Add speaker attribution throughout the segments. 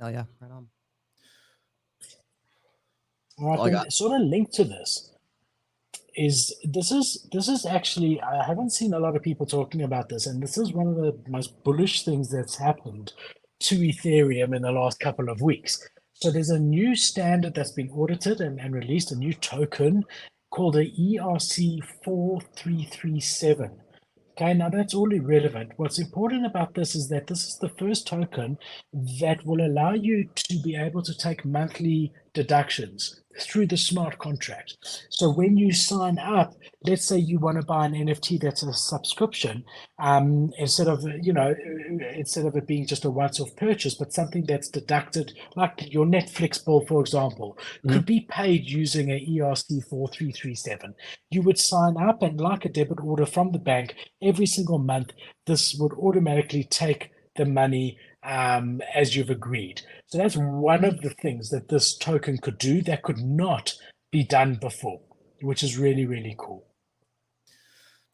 Speaker 1: Hell yeah, right on.
Speaker 2: All right,
Speaker 1: All I got.
Speaker 2: then sort of linked to this is this is actually, I haven't seen a lot of people talking about this, and this is one of the most bullish things that's happened to Ethereum in the last couple of weeks. So there's a new standard that's been audited and released, a new token called the ERC-4337. Okay, now that's all irrelevant. What's important about this is that this is the first token that will allow you to be able to take monthly deductions through the smart contract. So when you sign up, let's say you want to buy an NFT that's a subscription, instead of instead of it being just a once-off purchase, but something that's deducted, like your Netflix bill, for example,
Speaker 1: Mhm.
Speaker 2: could be paid using a ERC-4337. You would sign up, and like a debit order from the bank, every single month, this would automatically take the money as you've agreed. So that's one of the things that this token could do that could not be done before, which is really, really cool.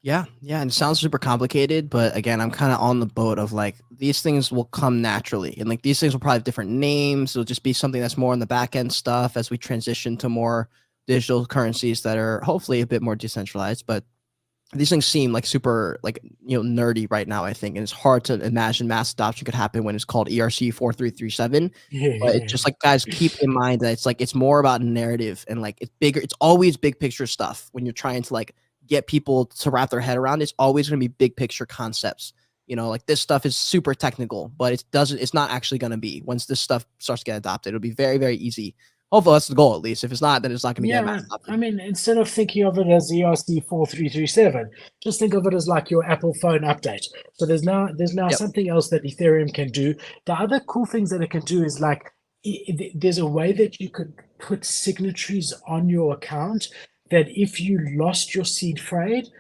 Speaker 1: Yeah, yeah, and it sounds super complicated, but again, I'm kind of on the boat of like these things will come naturally, and like these things will probably have different names. It'll just be something that's more on the back end stuff as we transition to more digital currencies that are hopefully a bit more decentralized. But these things seem like super like nerdy right now, I think, and it's hard to imagine mass adoption could happen when it's called ERC-4337. But it's
Speaker 2: Yeah.
Speaker 1: just like, guys, keep in mind that it's more about narrative, and like it's bigger. It's always big picture stuff when you're trying to like get people to wrap their head around. It's always going to be big picture concepts. Like this stuff is super technical, but it's not actually going to be. Once this stuff starts to get adopted, it'll be very, very easy. Hopefully that's the goal, at least. If it's not, then it's not going to get mass
Speaker 2: Yeah, I
Speaker 1: adopted.
Speaker 2: mean, instead of thinking of it as ERC-4337, just think of it as like your Apple phone update. So there's now
Speaker 1: Yep.
Speaker 2: something else that Ethereum can do. The other cool things that it can do is like there's a way that you could put signatories on your account that if you lost your seed phrase,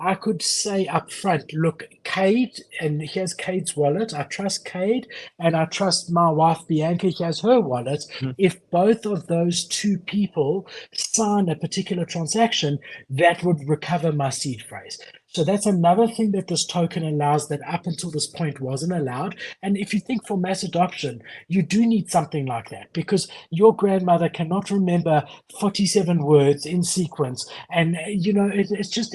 Speaker 2: I could say up front, look, Cade, and here's Cade's wallet. I trust Cade, and I trust my wife Bianca. He has her wallet.
Speaker 1: Mhm.
Speaker 2: If both of those two people sign a particular transaction, that would recover my seed phrase. So that's another thing that this token allows that up until this point wasn't allowed. And if you think for mass adoption, you do need something like that because your grandmother cannot remember 47 words in sequence. And, it's just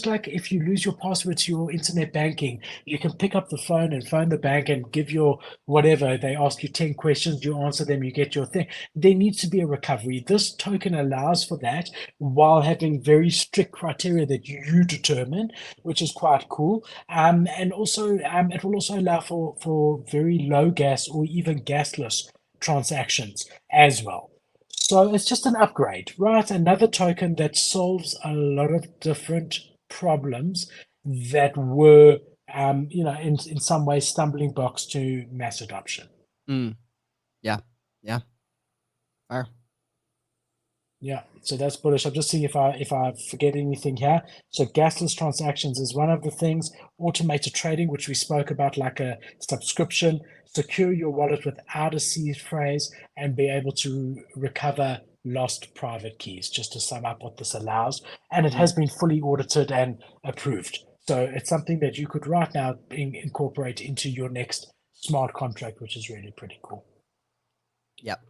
Speaker 2: like if you lose your password to your internet banking, you can pick up the phone and phone the bank and give your whatever. They ask you 10 questions, you answer them, you get your thing. There needs to be a recovery. This token allows for that while having very strict criteria that you determine, which is quite cool. And also, it will also allow for very low gas or even gasless transactions as well. So it's just an upgrade, right? Another token that solves a lot of different problems that were, in some ways, stumbling blocks to mass adoption.
Speaker 1: Mm. Yeah. Yeah. Fire.
Speaker 2: Yeah, so that's bullish. I'm just seeing if I forget anything here. So gasless transactions is one of the things. Automated trading, which we spoke about, like a subscription. Secure your wallet without a seed phrase and be able to recover lost private keys. Just to sum up what this allows, and it
Speaker 1: Mhm.
Speaker 2: has been fully audited and approved. So it's something that you could right now incorporate into your next smart contract, which is really pretty cool.
Speaker 1: Yep.